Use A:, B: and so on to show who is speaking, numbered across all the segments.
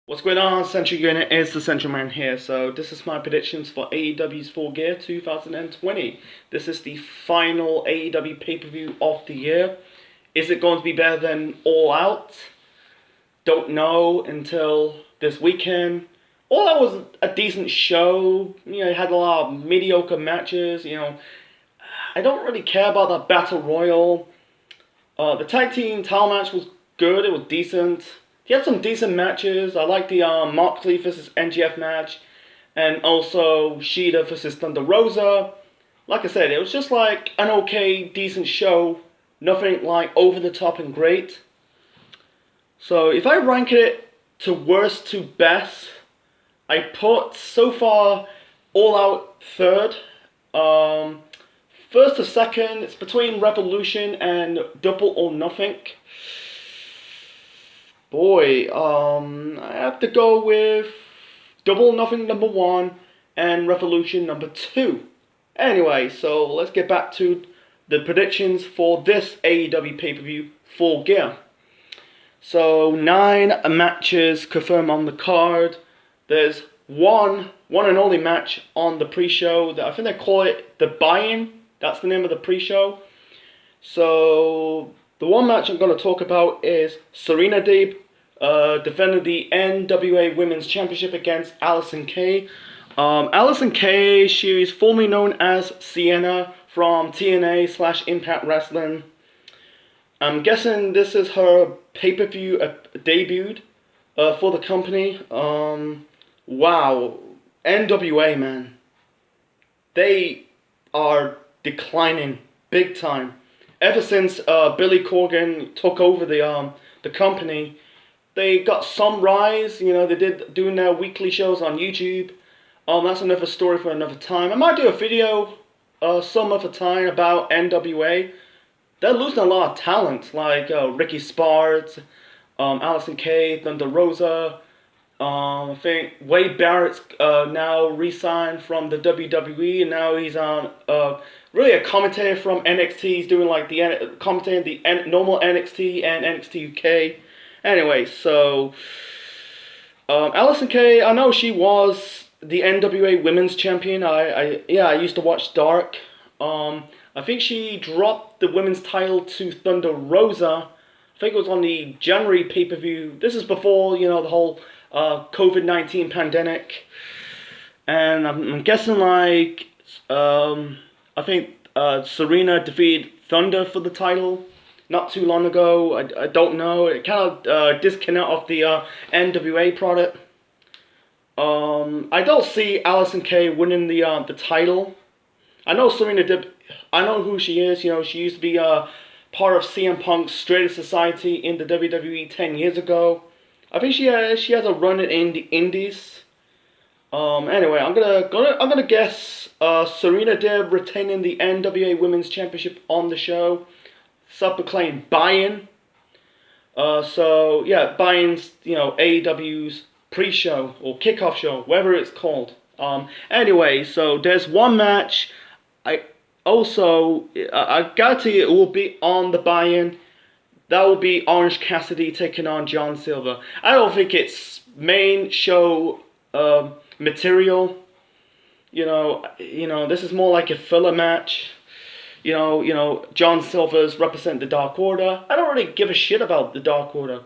A: What's going on, Central Unit? Is the Central Man here. So this is my predictions for AEW's Full Gear 2020. This is the final AEW pay-per-view of the year. Is it going to be better than All Out? Don't know until this weekend. All Out was a decent show. It had a lot of mediocre matches. I don't really care about that Battle Royal. The tag team title match was good. It was decent. He had some decent matches. I like the Mark Lee versus NGF match, and also Shida versus Thunder Rosa. Like I said, it was just like an okay, decent show. Nothing like over the top and great. So if I rank it to worst to best, I put so far All Out third. First to second, it's between Revolution and Double or Nothing. Boy, I have to go with Double or Nothing number 1 and Revolution number 2. Anyway, so let's get back to the predictions for this AEW pay-per-view Full Gear. So 9 matches confirmed on the card. There's one and only match on the pre-show. I think they call it the Buy-In. That's the name of the pre-show. So the one match I'm going to talk about is Serena Deeb defending the NWA Women's Championship against Allison Kay. Allison Kay, she is formerly known as Sienna from TNA/Impact Wrestling. I'm guessing this is her pay-per-view debut for the company. Wow, NWA, man. They are declining big time. Ever since Billy Corgan took over the company, they got some rise. They did doing their weekly shows on YouTube. That's another story for another time. I might do a video some other time about NWA. They're losing a lot of talent, like Ricky Sparks, Allison Kay, Thunder Rosa. I think Wade Barrett's now re-signed from the WWE, and now he's on really a commentator from NXT. He's doing like the commentating the normal NXT and NXT UK. Anyway, so Allison Kay, I know she was the NWA Women's Champion. I used to watch Dark. I think she dropped the women's title to Thunder Rosa. I think it was on the January pay-per-view. This is before the whole COVID-19 pandemic, and I'm guessing like I think Serena defeated Thunder for the title not too long ago. I don't know. It kind of disconnect off the NWA product. I don't see Allison Kay winning the title. I know Serena did. I know who she is. She used to be part of CM Punk's Straight Society in the WWE 10 years ago. I think she has a run in the Indies. Anyway, I'm gonna guess Serena Deeb retaining the NWA Women's Championship on the show. Self-proclaimed Buy-In. So yeah, Buy-In's AEW's pre-show or kickoff show, whatever it's called. Anyway, so there's one match. I guarantee it will be on the Buy-In. That will be Orange Cassidy taking on John Silver. I don't think it's main show material. This is more like a filler match. John Silver's represent the Dark Order. I don't really give a shit about the Dark Order,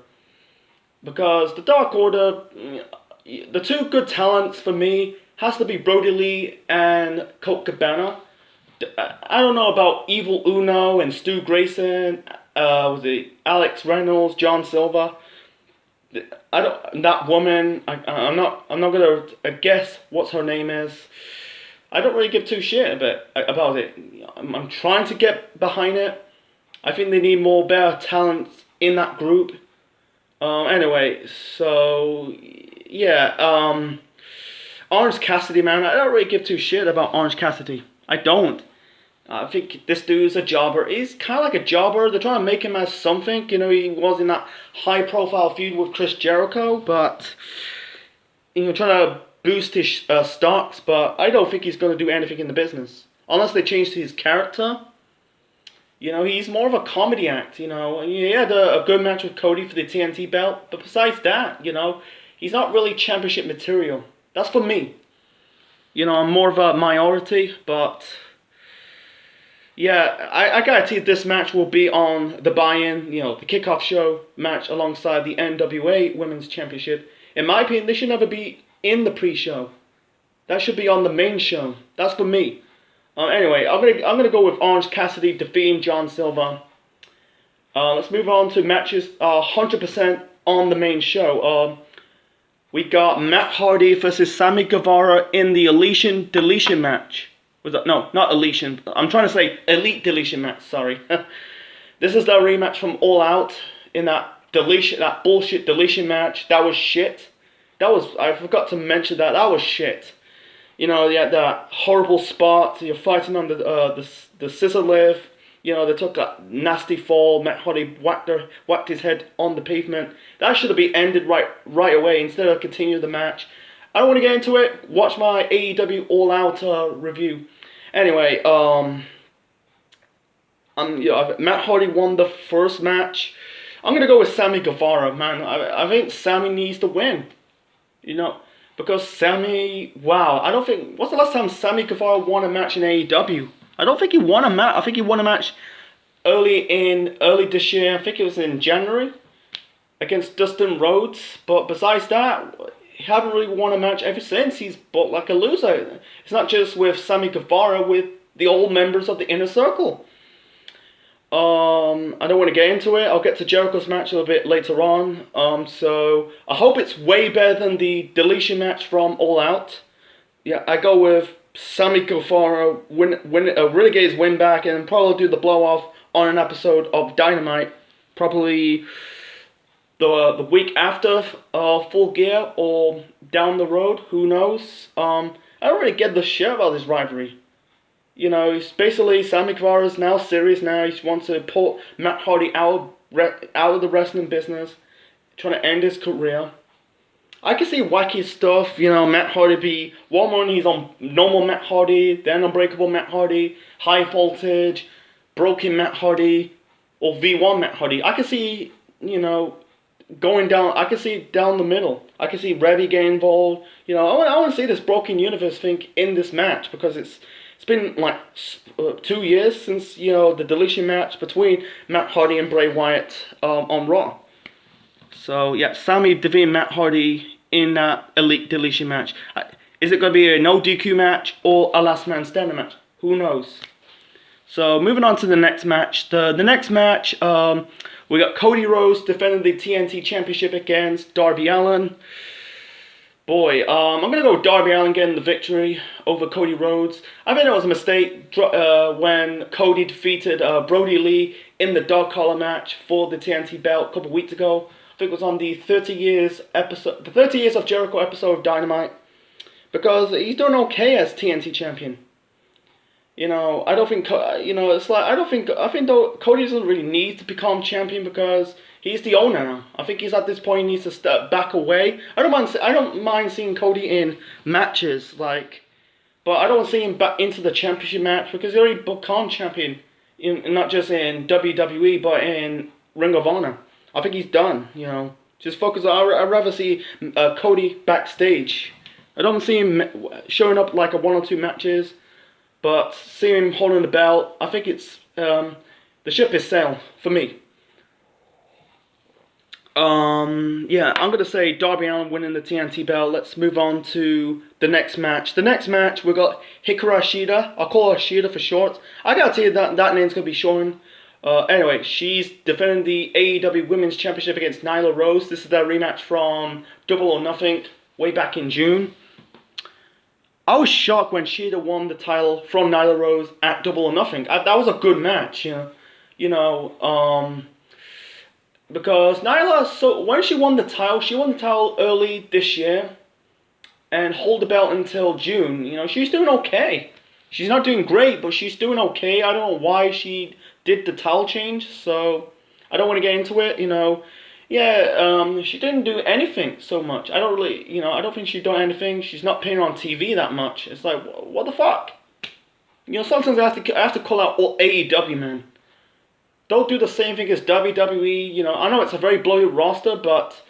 A: because the Dark Order, the two good talents for me has to be Brody Lee and Colt Cabana. I don't know about Evil Uno and Stu Grayson. Was it Alex Reynolds, John Silver? That woman. I'm not gonna guess what her name is. I don't really give two shit about it. I'm trying to get behind it. I think they need more better talent in that group. Anyway, so yeah. Orange Cassidy, man. I don't really give two shit about Orange Cassidy. I don't. I think this dude's a jobber. He's kind of like a jobber. They're trying to make him as something. He was in that high-profile feud with Chris Jericho, but trying to boost his stocks. But I don't think he's going to do anything in the business unless they change his character. He's more of a comedy act. He had a good match with Cody for the TNT belt, but besides that, He's not really championship material. That's for me. You know, I'm more of a minority, but yeah, I guarantee this match will be on the buy-in, you know, the kickoff show match alongside the NWA Women's Championship. In my opinion, they should never be in the pre-show. That should be on the main show. That's for me. Anyway, I'm gonna go with Orange Cassidy defeating John Silver. Let's move on to matches 100% on the main show. We got Matt Hardy versus Sammy Guevara in the Elysian Deletion match. Was that? No, not Elysian. I'm trying to say Elite Deletion match, sorry. This is the rematch from All Out in that bullshit deletion match. That was shit. I forgot to mention that. That was shit. You know, you had that horrible spot. You're fighting on the scissor lift. You know, they took a nasty fall. Matt Hardy whacked his head on the pavement. That should have been ended right away instead of continue the match. I don't want to get into it. Watch my AEW All Out review. Anyway, Matt Hardy won the first match. I'm gonna go with Sammy Guevara, man. I think Sammy needs to win. You know, because Sammy, wow, I don't think. What's the last time Sammy Guevara won a match in AEW? I don't think he won a match. I think he won a match early this year. I think it was in January against Dustin Rhodes. But besides that, he haven't really won a match ever since. He's booked like a loser. It's not just with Sammy Guevara, with the old members of the Inner Circle. I don't want to get into it. I'll get to Jericho's match a little bit later on. So I hope it's way better than the deletion match from All Out. Yeah, I go with Sammy Guevara really get his win back, and probably do the blow off on an episode of Dynamite, probably the week after Full Gear or down the road. Who knows? I don't really get the shit about this rivalry. You know, it's basically Sammy Guevara is now serious now. He wants to pull Matt Hardy out of the wrestling business, trying to end his career. I can see wacky stuff, you know, Matt Hardy be, one moment he's on normal Matt Hardy, then Unbreakable Matt Hardy, High Voltage, Broken Matt Hardy, or V1 Matt Hardy. I can see, you know, going down, I can see down the middle. I can see Reby getting involved. You know, I want to see this Broken Universe thing in this match, because it's been like 2 years since, you know, the deletion match between Matt Hardy and Bray Wyatt on Raw. So, yeah, Sammy defeating Matt Hardy in that Elite Deletion match. Is it going to be a no DQ match or a last man standing match? Who knows? So, moving on to the next match. The next match, we got Cody Rhodes defending the TNT Championship against Darby Allin. Boy, I'm going to go with Darby Allin getting the victory over Cody Rhodes. I think it was a mistake when Cody defeated Brody Lee in the dog collar match for the TNT belt a couple weeks ago. I think it was on the 30 years of Jericho episode of Dynamite, because he's doing okay as TNT champion. You know, I don't think, you know, it's like, I think though Cody doesn't really need to become champion, because he's the owner now. I think he's at this point, he needs to step back away. I don't mind seeing Cody in matches, like, but I don't want to see him back into the championship match, because he already become champion, not just in WWE, but in Ring of Honor. I think he's done, you know. Just focus on, I'd rather see Cody backstage. I don't see him showing up like a 1 or 2 matches, but seeing him holding the belt, I think it's, the ship is sailed for me. Yeah, I'm going to say Darby Allin winning the TNT belt. Let's move on to the next match. The next match, we got Hikaru Shida. I'll call her Shida for short. I gotta tell you that name's going to be shown. Anyway, she's defending the AEW Women's Championship against Nyla Rose. This is their rematch from Double or Nothing way back in June. I was shocked when Shida won the title from Nyla Rose at Double or Nothing. That was a good match, you know. Because Nyla, so when she won the title early this year and hold the belt until June. You know, she's doing okay. She's not doing great, but she's doing okay. I don't know why she did the title change, so I don't want to get into it, you know. Yeah, she didn't do anything so much. I don't think she's done anything. She's not appearing on TV that much. It's like, what the fuck? You know, sometimes I have to call out all AEW, man. Don't do the same thing as WWE. You know, I know it's a very bloated roster, but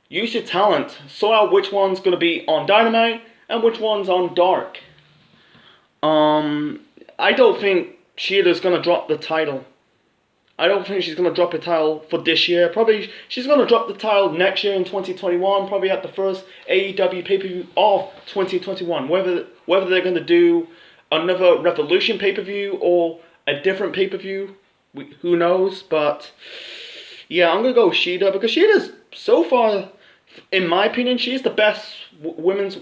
A: Use your talent. Sort out which one's going to be on Dynamite and which one's on Dark. I don't think Shida's going to drop the title. I don't think she's going to drop the title for this year. Probably she's going to drop the title next year in 2021, probably at the first AEW pay-per-view of 2021. Whether they're going to do another Revolution pay-per-view or a different pay-per-view, who knows? But yeah, I'm going to go with Shida because Shida's, so far, in my opinion, she's the best women's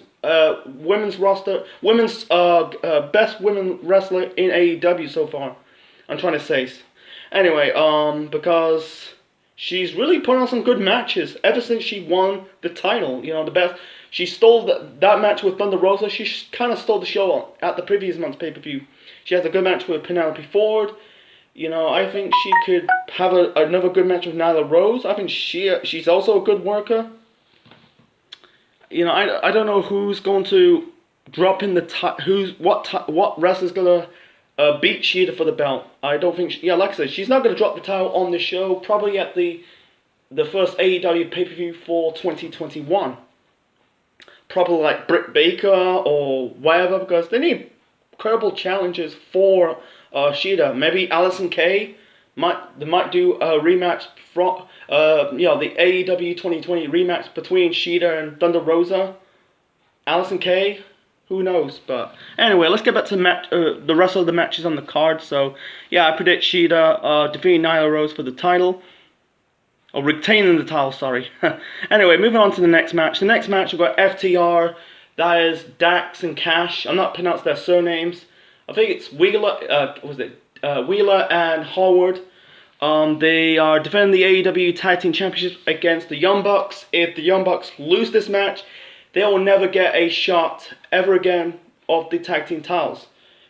A: roster, best women wrestler in AEW so far. I'm trying to say. Anyway, because she's really put on some good matches ever since she won the title. You know, the best. She stole that match with Thunder Rosa. She kind of stole the show at the previous month's pay-per-view. She has a good match with Penelope Ford. You know, I think she could have another good match with Nyla Rose. I think she's also a good worker. You know, I don't know who's going to drop in what wrestler's gonna beat Shida for the belt. I don't think. Like I said, she's not gonna drop the title on the show. Probably at the first AEW pay-per-view for 2021. Probably like Britt Baker or whatever, because they need credible challenges for Shida. Maybe Allison Kay might do a rematch from the AEW 2020 rematch between Shida and Thunder Rosa. Allison Kay, who knows? But anyway, let's get back to the rest of the matches on the card. So yeah, I predict Shida defeating Nyla Rose for the title. Or retaining the title, sorry. Anyway, moving on to the next match. The next match, we've got FTR. That is Dax and Cash. I'm not pronouncing their surnames. I think it's Wheeler. Wheeler and Howard. They are defending the AEW Tag Team Championship against the Young Bucks. If the Young Bucks lose this match, they will never get a shot ever again of the Tag Team titles.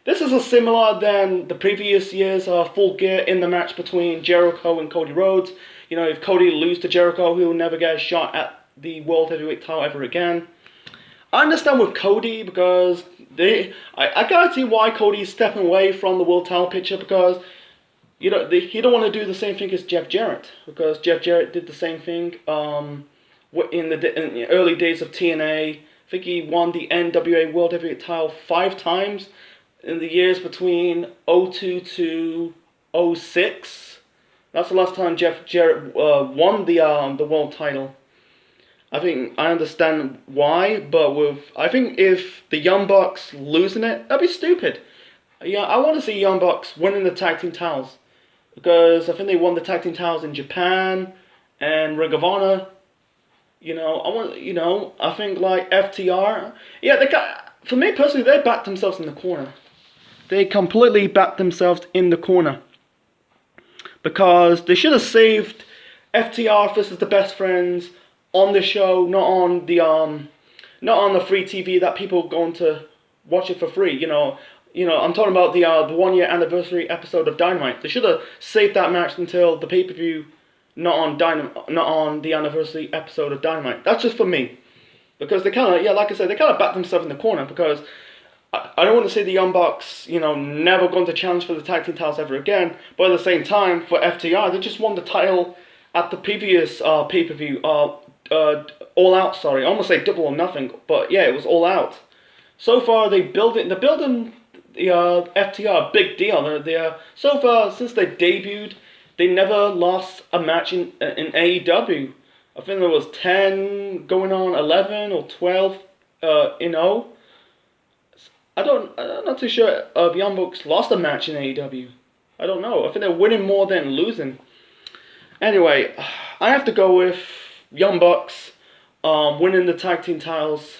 A: This is a similar than the previous year's Full Gear in the match between Jericho and Cody Rhodes. You know, if Cody loses to Jericho, he will never get a shot at the World Heavyweight title ever again. I understand with Cody because I can't see why Cody's stepping away from the world title picture, because he don't want to do the same thing as Jeff Jarrett, because Jeff Jarrett did the same thing in the early days of TNA. I think he won the NWA World Heavyweight title 5 times in the years between 02 to 06. That's the last time Jeff Jarrett won the world title. I understand why, but I think if the Young Bucks losing it, that'd be stupid. Yeah, I want to see Young Bucks winning the tag team titles, because I think they won the tag team titles in Japan and Ring of Honor. I think like FTR. Yeah, for me personally, they backed themselves in the corner. They completely backed themselves in the corner. Because they should have saved FTR versus the Best Friends on the show, not on the free TV that people are going to watch it for free. I'm talking about the 1-year anniversary episode of Dynamite. They should have saved that match until the pay-per-view, not on the anniversary episode of Dynamite. That's just for me, because they kind of, like I said, they kind of backed themselves in the corner, because I don't want to see the Young Bucks, never going to challenge for the tag team titles ever again. But at the same time, for FTR, they just won the title at the previous pay-per-view, All Out. Sorry, I almost say Double or Nothing, but yeah, it was All Out. So far, they're building the FTR a big deal. So far, since they debuted, they never lost a match in AEW. I think there was 10 going on 11 or 12 in 0. I'm not too sure if Young Bucks lost a match in AEW. I don't know. I think they're winning more than losing. Anyway, I have to go with Young Bucks winning the tag team titles.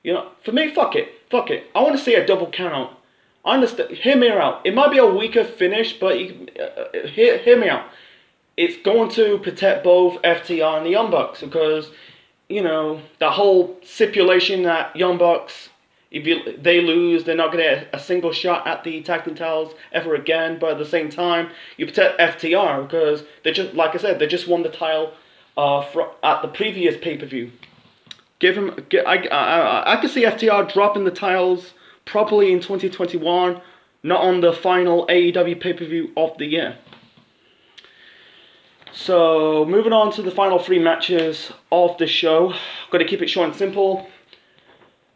A: For me, fuck it. I want to see a double count out. I understand. Hear me out. It might be a weaker finish, but hear me out. It's going to protect both FTR and the Young Bucks, because that whole stipulation that Young Bucks, if they lose, they're not going to get a single shot at the tag team titles ever again. But at the same time, you protect FTR because they just, like I said, they just won the title at the previous pay-per-view. I could see FTR dropping the titles probably in 2021, not on the final AEW pay-per-view of the year. So moving on to the final 3 matches of the show. I'm gonna keep it short and simple.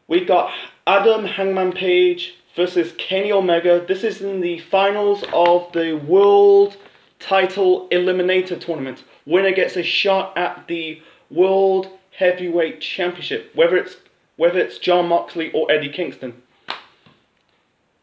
A: We got Adam Hangman Page versus Kenny Omega. This is in the finals of the World Title Eliminator Tournament. Winner gets a shot at the World Heavyweight Championship, whether it's Jon Moxley or Eddie Kingston.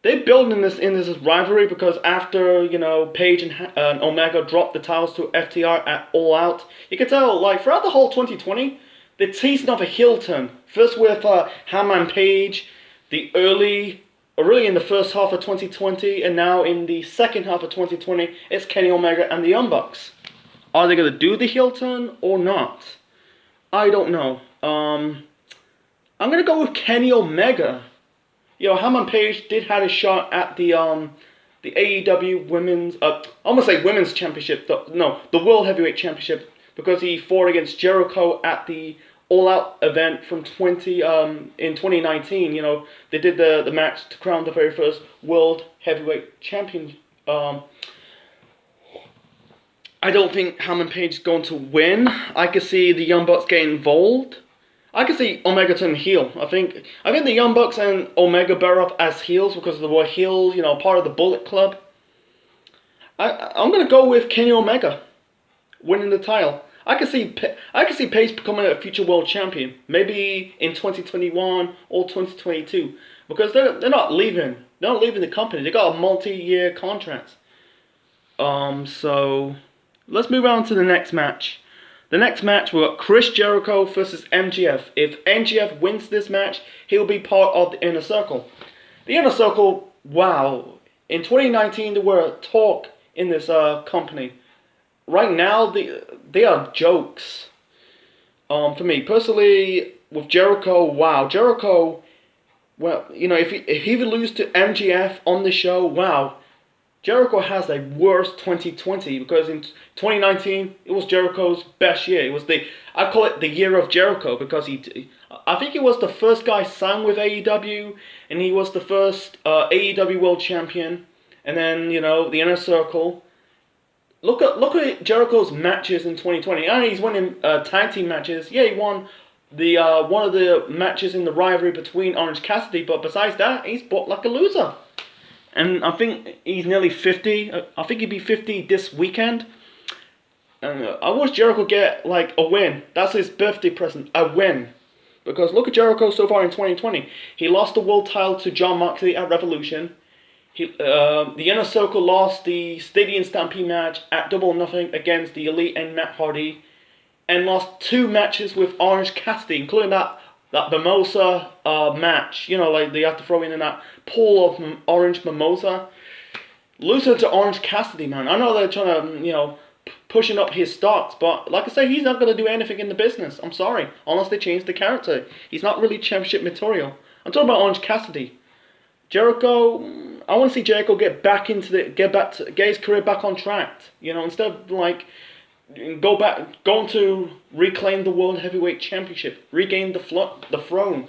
A: They're building this rivalry because after, Page and Omega dropped the titles to FTR at All Out, you can tell, like, throughout the whole 2020, they're teasing off a heel turn. First with Hangman Page, really in the first half of 2020, and now in the second half of 2020, it's Kenny Omega and the Young Bucks. Are they going to do the heel turn or not? I don't know. I'm going to go with Kenny Omega. Hangman Page did have a shot at the AEW women's, I'm gonna say women's championship. The World Heavyweight Championship, because he fought against Jericho at the All Out event from in 2019. They did the match to crown the very first World Heavyweight Champion. I don't think Hangman Page is going to win. I could see the Young Bucks getting involved. I can see Omega turn heel. I think the Young Bucks and Omega bear up as heels because they were heels, part of the Bullet Club. I'm gonna go with Kenny Omega winning the title. I can see Page becoming a future world champion, maybe in 2021 or 2022, because they're not leaving. They're not leaving the company. They got a multi-year contract. So let's move on to the next match. The next match, we've got Chris Jericho versus MJF. If MJF wins this match, he'll be part of the Inner Circle. The Inner Circle, wow. In 2019, there were talk in this company. Right now, they are jokes. For me, personally, with Jericho, wow. Jericho, well, if he would lose to MJF on the show, wow. Jericho has a worse 2020 because in 2019 it was Jericho's best year. It was I call it the year of Jericho because I think he was the first guy signed with AEW, and he was the first AEW World Champion, and then the Inner Circle. Look at Jericho's matches in 2020. I know he's winning tag team matches. Yeah, he won the one of the matches in the rivalry between Orange Cassidy, but besides that, he's booked like a loser. And I think he's nearly 50. I think he'd be 50 this weekend. And I wish Jericho get like a win. That's his birthday present, a win. Because look at Jericho so far in 2020. He lost the world title to Jon Moxley at Revolution. The Inner Circle lost the Stadium Stampede match at Double or Nothing against the Elite and Matt Hardy. And lost 2 matches with Orange Cassidy, including that mimosa match, like they have to throw in that pool of orange mimosa. Losing to Orange Cassidy, man. I know they're trying to, pushing up his stocks, but like I say, he's not going to do anything in the business. I'm sorry, unless they change the character. He's not really championship material. I'm talking about Orange Cassidy. Jericho, I want to see Jericho get his career back on track. Instead of like going to reclaim the World Heavyweight Championship, regain the throne.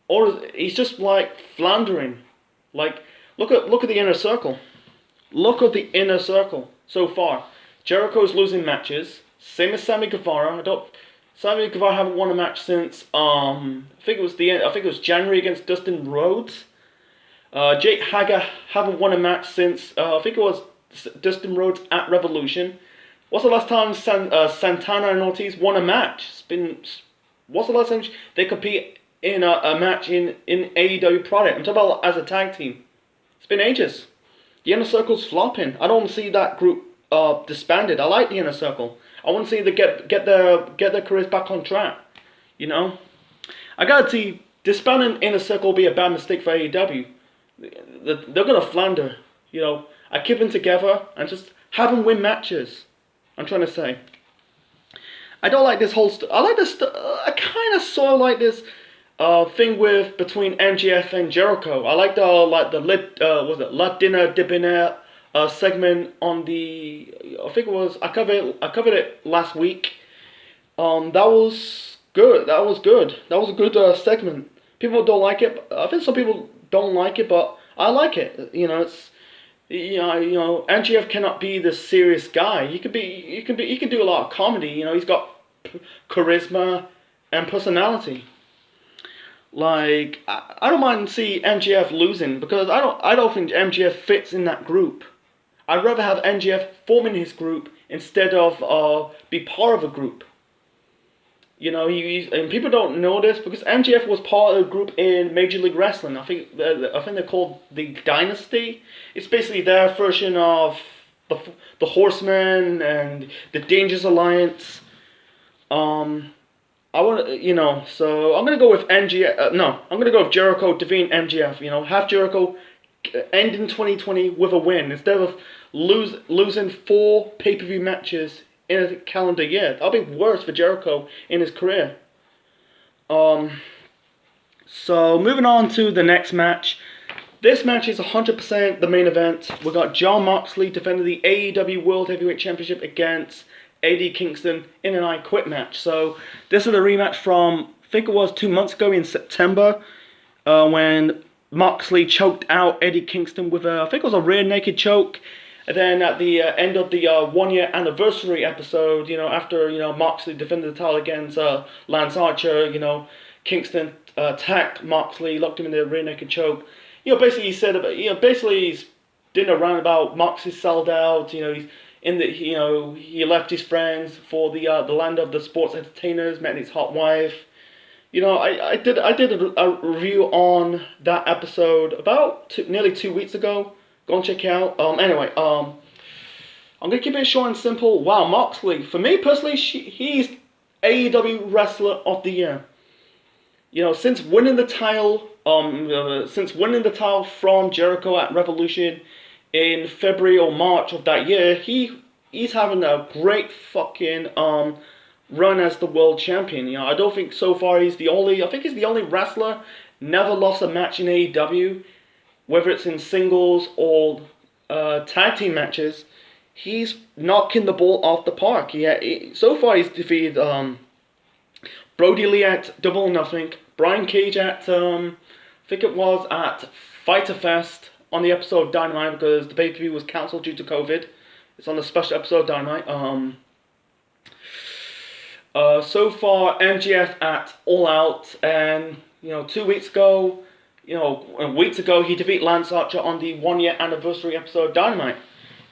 A: Or he's just like floundering. Like, look at the Inner Circle. Look at the Inner Circle so far. Jericho's losing matches. Same as Sammy Guevara. Sammy Guevara haven't won a match since I think it was January against Dustin Rhodes. Jake Hager haven't won a match since I think it was Dustin Rhodes at Revolution. What's the last time Santana and Ortiz won a match? What's the last time they compete in a match in AEW product? I'm talking about as a tag team. It's been ages. The Inner Circle's flopping. I don't see that group disbanded. I like the Inner Circle. I want to see them get their careers back on track. I gotta see disbanding Inner Circle will be a bad mistake for AEW. They're gonna flounder. I keep them together and just have them win matches. I'm trying to say. I don't like this whole. I like this. I kind of sort of like this thing between MJF and Jericho. I like the La Dinner Debonair segment on the. I think it was. I covered it last week. That was good. That was a good segment. People don't like it. I think some people don't like it, but I like it. MGF cannot be the serious guy. He can do a lot of comedy. He's got charisma and personality. Like I don't mind see MGF losing because I don't think MGF fits in that group. I'd rather have MGF forming his group instead of be part of a group. And people don't know this because MGF was part of a group in Major League Wrestling. I think they're called the Dynasty. It's basically their version of the Horsemen and the Dangerous Alliance. I want so I'm gonna go with MGF. No, I'm gonna go with Jericho defeating MGF. Have Jericho end in 2020 with a win instead of losing 4 pay-per-view matches in a calendar year. That'll be worse for Jericho in his career. So moving on to the next match. This match is 100% the main event. We got Jon Moxley defending the AEW World Heavyweight Championship against Eddie Kingston in an I Quit match. So this is a rematch from, I think it was 2 months ago in September, when Moxley choked out Eddie Kingston with I think it was a rear naked choke. And then at the end of the 1 year anniversary episode, after Moxley defended the title against Lance Archer, Kingston attacked Moxley, locked him in the rear naked choke. Basically he said about, basically he's doing a roundabout. Moxley sold out. He's in the, he left his friends for the land of the sports entertainers, met his hot wife. I did a review on that episode about nearly 2 weeks ago. Go and check it out. Anyway, I'm gonna keep it short and simple. Wow, Moxley. For me personally, he's AEW Wrestler of the Year. Since winning the title, from Jericho at Revolution in February or March of that year, he's having a great fucking run as the world champion. I don't think so far he's the only. I think he's the only wrestler never lost a match in AEW. Whether it's in singles or tag team matches, he's knocking the ball off the park. So far he's defeated Brody Lee at Double or Nothing, Brian Cage at, I think it was at Fyter Fest on the episode of Dynamite because the pay-per-view was cancelled due to COVID. It's on the special episode of Dynamite. So far MGF at All Out, and 2 weeks ago, weeks ago, he defeated Lance Archer on the 1 year anniversary episode of Dynamite.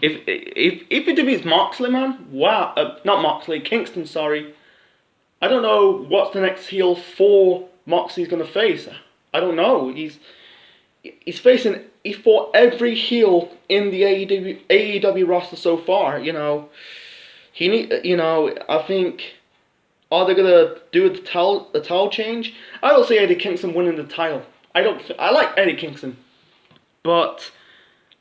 A: If he defeats Moxley, man, wow, not Moxley, Kingston, sorry. I don't know what's the next heel for Moxley's gonna face. I don't know. He fought every heel in the AEW roster so far. I think. Are they gonna do the towel change? I don't see Eddie Kingston winning the title. I like Eddie Kingston, but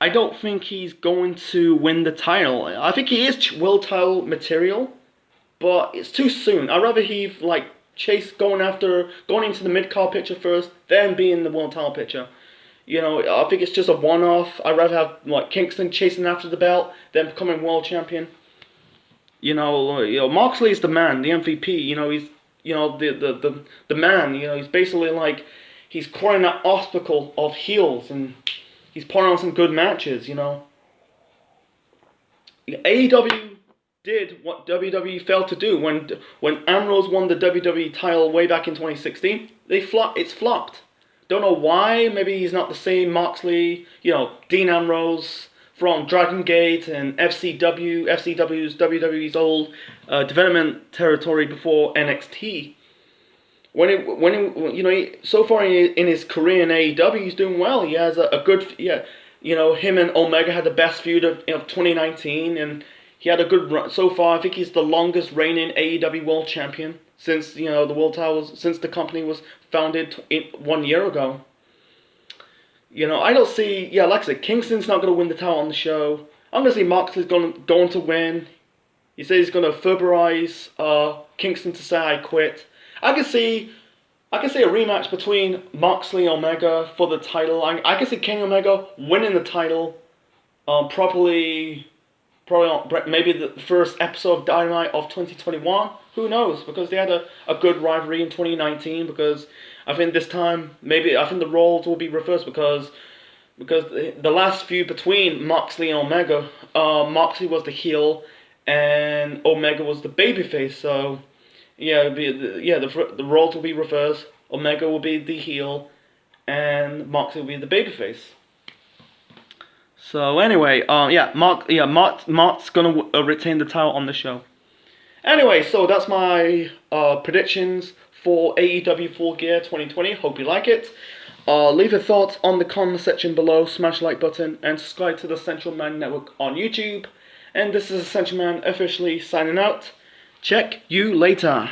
A: I don't think he's going to win the title. I think he is world title material, but it's too soon. I'd rather he chase going into the mid card picture first, then be in the world title picture. I think it's just a one-off. I'd rather have Kingston chasing after the belt, then becoming world champion. Moxley is the man, the MVP. He's the man. He's basically he's clearing that obstacle of heels, and he's putting on some good matches. AEW did what WWE failed to do when Ambrose won the WWE title way back in 2016. It's flopped. Don't know why. Maybe he's not the same Moxley. Dean Ambrose from Dragon Gate and FCW. FCW's WWE's old development territory before NXT. So far in his career in AEW, he's doing well. He has a good, him and Omega had the best feud of 2019, and he had a good run so far. I think he's the longest reigning AEW World Champion since the world title since the company was founded 1 year ago. I don't see. Like I said, Kingston's not going to win the title on the show. I'm going to see Moxley's going to win. He says he's going to verbalize Kingston to say I quit. I can see a rematch between Moxley and Omega for the title. I can see Kenny Omega winning the title. Probably maybe the first episode of Dynamite of 2021. Who knows? Because they had a good rivalry in 2019. Because I think this time I think the roles will be reversed because because the last feud between Moxley and Omega, Moxley was the heel, and Omega was the babyface. So yeah, the roles will be reversed. Omega will be the heel, and Moxley will be the babyface. So anyway, Mark's gonna retain the title on the show. Anyway, so that's my predictions for AEW Full Gear 2020. Hope you like it. Leave your thoughts on the comment section below, smash the like button, and subscribe to the Central Man Network on YouTube. And this is Central Man officially signing out. Check you later.